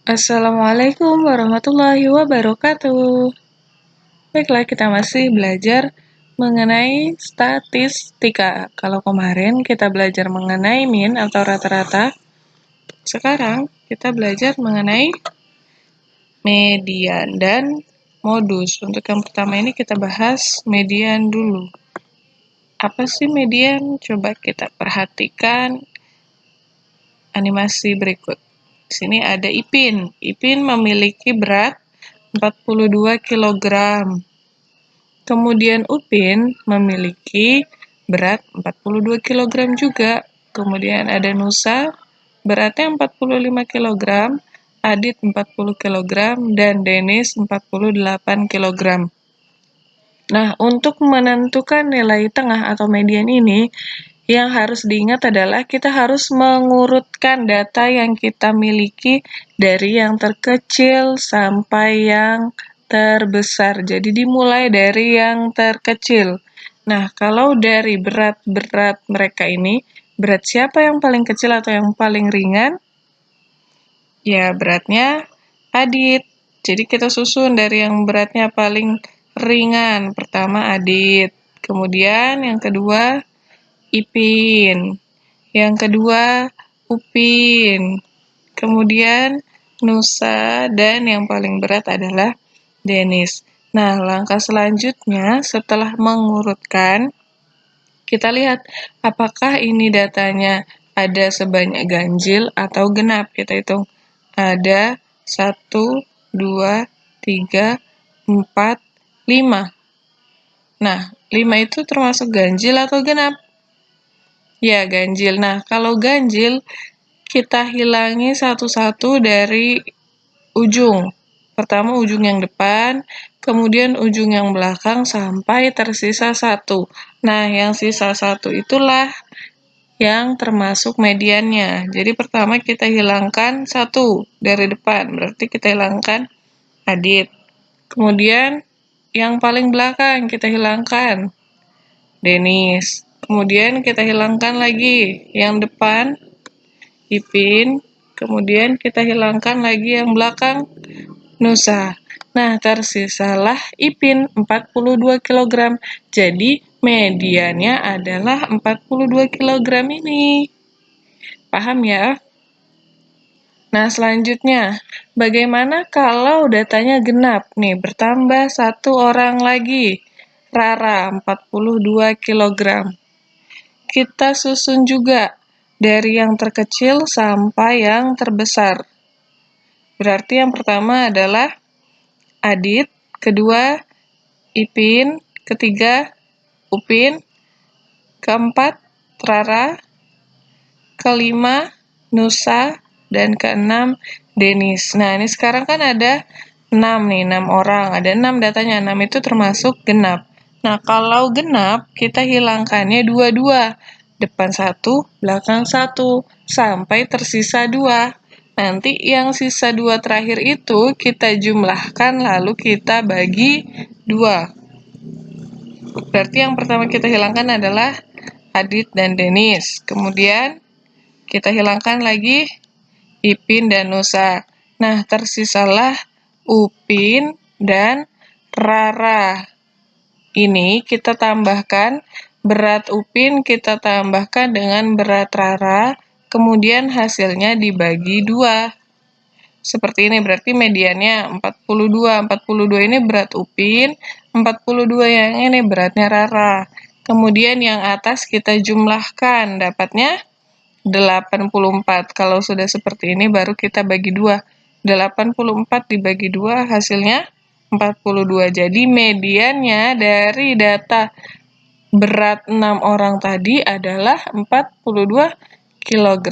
Assalamualaikum warahmatullahi wabarakatuh. Baiklah, kita masih belajar mengenai statistika. Kalau kemarin kita belajar mengenai min atau rata-rata, sekarang kita belajar mengenai median dan modus. Untuk yang pertama ini kita bahas median dulu. Apa sih median? Coba kita perhatikan animasi berikut. Di sini ada Ipin. Ipin memiliki berat 42 kg. Kemudian Upin memiliki berat 42 kg juga. Kemudian ada Nusa, beratnya 45 kg, Adit 40 kg, dan Denis 48 kg. Nah, untuk menentukan nilai tengah atau median ini, yang harus diingat adalah kita harus mengurutkan data yang kita miliki dari yang terkecil sampai yang terbesar. Jadi dimulai dari yang terkecil. Nah, kalau dari berat-berat mereka ini, berat siapa yang paling kecil atau yang paling ringan? Ya, beratnya Adit. Jadi kita susun dari yang beratnya paling ringan. Pertama Adit. Kemudian yang kedua Ipin. Yang kedua Upin. Kemudian Nusa, dan yang paling berat adalah Denis. Nah, langkah selanjutnya setelah mengurutkan, kita lihat apakah ini datanya ada sebanyak ganjil atau genap. Kita hitung. Ada 1, 2, 3, 4, 5. Nah, 5 itu termasuk ganjil atau genap? Ya, ganjil. Nah, kalau ganjil, kita hilangi satu-satu dari ujung. Pertama ujung yang depan, kemudian ujung yang belakang sampai tersisa 1. Nah, yang sisa 1 itulah yang termasuk mediannya. Jadi pertama kita hilangkan 1 dari depan, berarti kita hilangkan Adit. Kemudian yang paling belakang kita hilangkan Denis. Kemudian kita hilangkan lagi yang depan Ipin. Kemudian kita hilangkan lagi yang belakang Nusa. Nah, tersisalah Ipin 42 kg. Jadi, mediannya adalah 42 kg ini. Paham ya? Nah, selanjutnya, bagaimana kalau datanya genap? Nih, bertambah 1 orang lagi. Rara, 42 kg. Kita susun juga dari yang terkecil sampai yang terbesar. Berarti yang pertama adalah Adit, kedua Ipin, ketiga Upin, keempat Rara, kelima Nusa, dan keenam Denis. Nah, ini sekarang kan ada 6 nih, 6 orang. Ada 6 datanya, 6 itu termasuk genap. Nah, kalau genap, kita hilangkannya dua-dua. Depan 1, belakang 1, sampai tersisa 2. Nanti yang sisa 2 terakhir itu kita jumlahkan, lalu kita bagi 2. Berarti yang pertama kita hilangkan adalah Adit dan Denis. Kemudian kita hilangkan lagi Ipin dan Nusa. Nah, tersisalah Upin dan Rara. Ini kita tambahkan berat Upin, kita tambahkan dengan berat Rara, kemudian hasilnya dibagi 2. Seperti ini, berarti mediannya 42. 42 ini berat Upin, 42 yang ini beratnya Rara. Kemudian yang atas kita jumlahkan, dapatnya 84. Kalau sudah seperti ini baru kita bagi 2. 84 dibagi 2 hasilnya 42. Jadi mediannya dari data berat 6 orang tadi adalah 42 kg.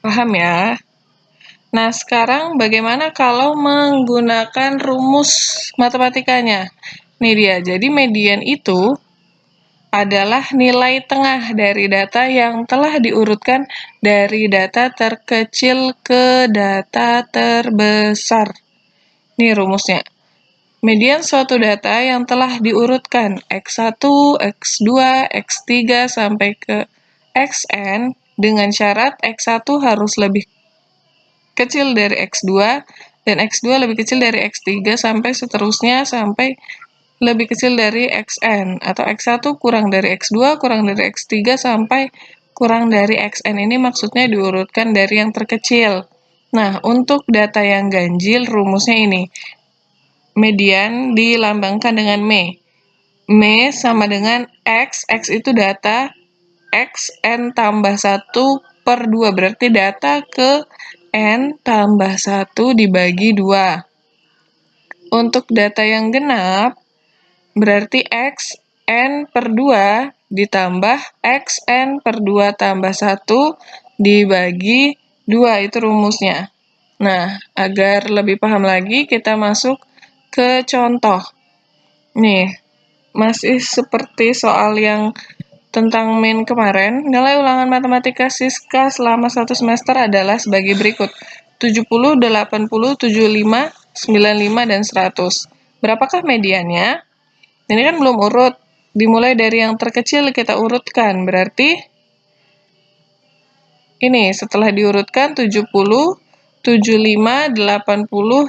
Paham ya? Nah, sekarang bagaimana kalau menggunakan rumus matematikanya? Nih dia, jadi median itu adalah nilai tengah dari data yang telah diurutkan dari data terkecil ke data terbesar. Ini rumusnya. Median suatu data yang telah diurutkan X1, X2, X3 sampai ke Xn dengan syarat X1 harus lebih kecil dari X2, dan X2 lebih kecil dari X3, sampai seterusnya, sampai lebih kecil dari Xn, atau X1 kurang dari X2, kurang dari X3, sampai kurang dari Xn. Ini maksudnya diurutkan dari yang terkecil. Nah, untuk data yang ganjil, rumusnya ini. Median dilambangkan dengan Me. Me sama dengan X itu data, Xn tambah 1 per 2, berarti data ke N tambah 1 dibagi 2. Untuk data yang genap, berarti Xn per 2 ditambah Xn per 2 tambah 1 dibagi 2, itu rumusnya. Nah, agar lebih paham lagi, kita masuk ke contoh. Nih, masih seperti soal yang tentang min kemarin, nilai ulangan matematika Siska selama 1 semester adalah sebagai berikut. 70, 80, 75, 95, dan 100. Berapakah mediannya? Ini kan belum urut. Dimulai dari yang terkecil kita urutkan. Berarti ini setelah diurutkan 70, 75, 80,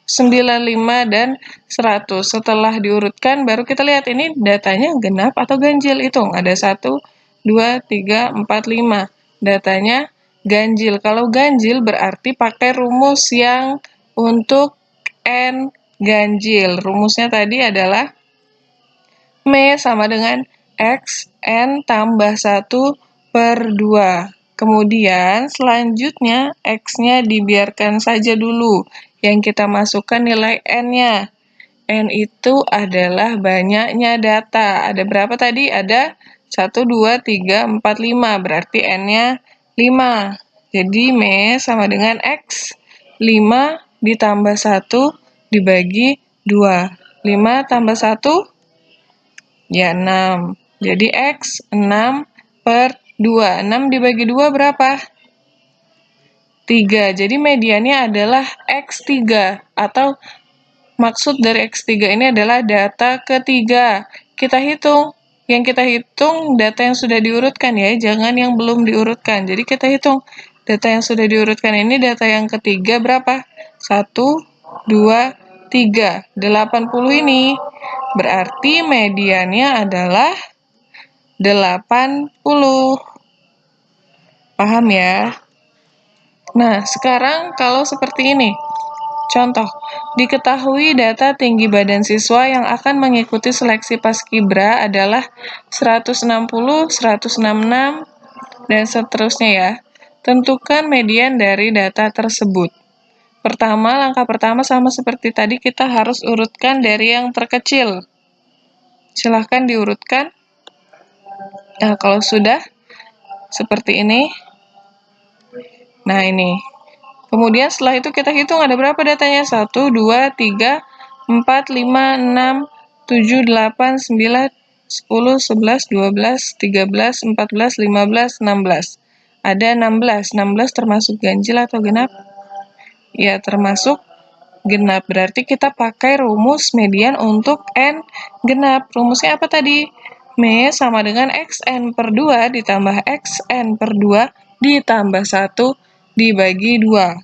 95, dan 100. Setelah diurutkan baru kita lihat ini datanya genap atau ganjil. Hitung, ada 1, 2, 3, 4, 5. Datanya ganjil. Kalau ganjil berarti pakai rumus yang untuk N ganjil. Rumusnya tadi adalah Me sama dengan Xn tambah 1 per 2. Kemudian selanjutnya X-nya dibiarkan saja dulu. Yang kita masukkan nilai N-nya. N itu adalah banyaknya data. Ada berapa tadi? Ada 1, 2, 3, 4, 5. Berarti N-nya 5. Jadi Me sama dengan X. 5 ditambah 1 dibagi 2. 5 tambah 1? Ya, 6. Jadi X 6 per 2. 6 dibagi 2 berapa? 3. Jadi mediannya adalah X3. Atau maksud dari X3 ini adalah data ketiga. Kita hitung. Yang kita hitung data yang sudah diurutkan ya, jangan yang belum diurutkan. Jadi kita hitung. Data yang sudah diurutkan ini data yang ketiga berapa? 1, 2, 3. 80 ini. Berarti mediannya adalah 80. Paham ya? Nah, sekarang kalau seperti ini. Contoh, diketahui data tinggi badan siswa yang akan mengikuti seleksi paskibra adalah 160, 166, dan seterusnya ya. Tentukan median dari data tersebut. Pertama, langkah pertama sama seperti tadi, kita harus urutkan dari yang terkecil. Silahkan diurutkan. Nah, kalau sudah seperti ini. Nah, ini. Kemudian setelah itu kita hitung ada berapa datanya? 1, 2, 3, 4, 5, 6, 7, 8, 9, 10, 11, 12, 13, 14, 15, 16. Ada 16. 16 termasuk ganjil atau genap? Ya, termasuk genap. Berarti kita pakai rumus median untuk N genap. Rumusnya apa tadi? Me sama dengan Xn per 2 ditambah Xn per 2 ditambah 1 dibagi 2.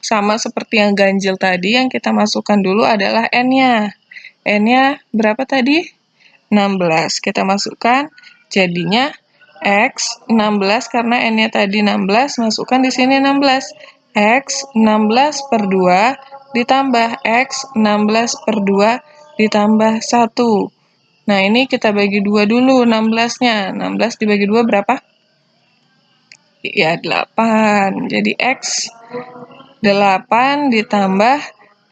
Sama seperti yang ganjil tadi, yang kita masukkan dulu adalah N-nya. N-nya berapa tadi? 16. Kita masukkan, jadinya X 16, karena N-nya tadi 16, masukkan di sini 16. X 16 per 2 ditambah X 16 per 2 ditambah 1. Nah, ini kita bagi 2 dulu 16-nya. 16 dibagi 2 berapa? Ya, 8. Jadi X 8 ditambah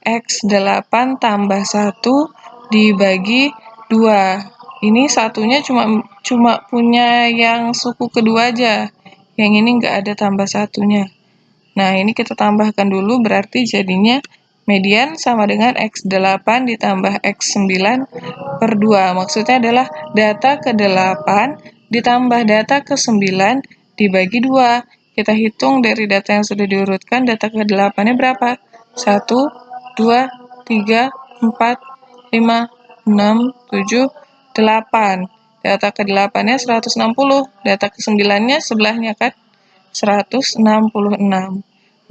X8 tambah 1 dibagi 2. Ini satunya cuma punya yang suku kedua aja. Yang ini nggak ada tambah satunya. Nah, ini kita tambahkan dulu, berarti jadinya median sama dengan X8 ditambah X9 per 2. Maksudnya adalah data ke-8 ditambah data ke-9 dibagi 2. Kita hitung dari data yang sudah diurutkan, data ke-8-nya berapa? 1, 2, 3, 4, 5, 6, 7, 8. Data ke-8-nya 160. Data ke-9-nya sebelahnya kan? 166.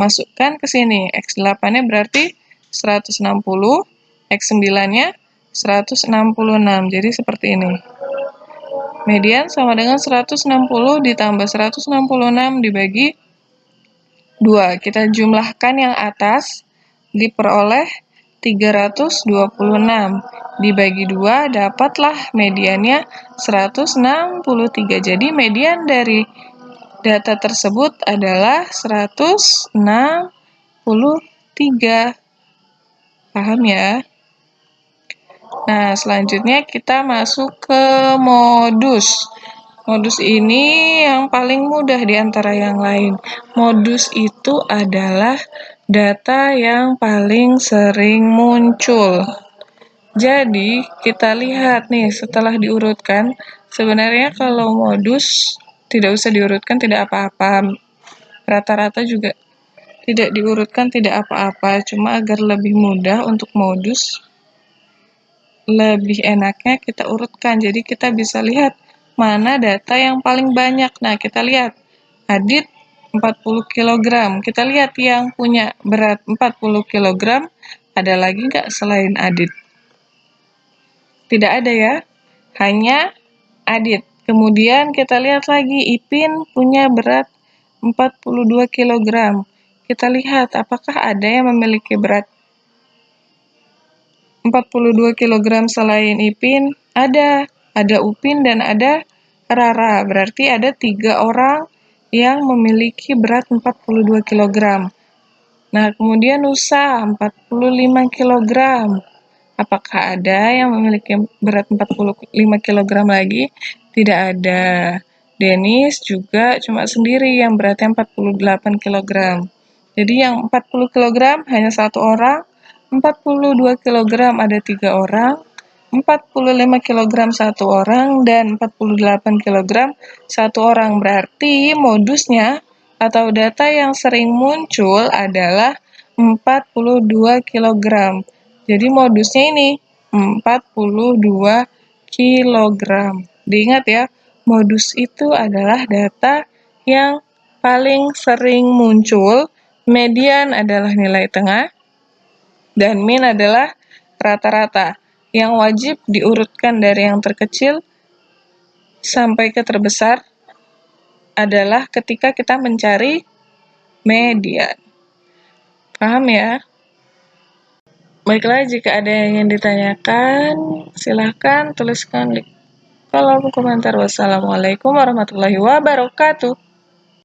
masukkan ke sini. X8-nya berarti 160, X9-nya 166. Jadi seperti ini. Median sama dengan 160 ditambah 166 dibagi 2. Kita jumlahkan yang atas, diperoleh 326. Dibagi 2, dapatlah mediannya 163. Jadi median dari data tersebut adalah 163. Paham ya? Nah, selanjutnya kita masuk ke modus. Modus ini yang paling mudah di antara yang lain. Modus itu adalah data yang paling sering muncul. Jadi, kita lihat nih, setelah diurutkan, sebenarnya kalau modus tidak usah diurutkan, tidak apa-apa. Rata-rata juga tidak diurutkan, tidak apa-apa. Cuma agar lebih mudah untuk modus, lebih enaknya kita urutkan. Jadi kita bisa lihat mana data yang paling banyak. Nah, kita lihat Adit 40 kg. Kita lihat yang punya berat 40 kg, ada lagi nggak selain Adit? Tidak ada ya, hanya Adit. Kemudian kita lihat lagi, Ipin punya berat 42 kg. Kita lihat apakah ada yang memiliki berat 42 kg selain Ipin? Ada Upin dan ada Rara. Berarti ada 3 orang yang memiliki berat 42 kg. Nah, kemudian Nusa 45 kg. Apakah ada yang memiliki berat 45 kg lagi? Tidak ada. Denis juga cuma sendiri yang beratnya 48 kg. Jadi yang 40 kg hanya satu orang, 42 kg ada 3 orang, 45 kg satu orang, dan 48 kg satu orang. Berarti modusnya atau data yang sering muncul adalah 42 kg. Jadi modusnya ini 42 kg. Diingat ya, modus itu adalah data yang paling sering muncul, median adalah nilai tengah, dan min adalah rata-rata. Yang wajib diurutkan dari yang terkecil sampai ke terbesar adalah ketika kita mencari median. Paham ya? Baiklah, jika ada yang ingin ditanyakan, silahkan tuliskan di kolom komentar. Wassalamualaikum warahmatullahi wabarakatuh.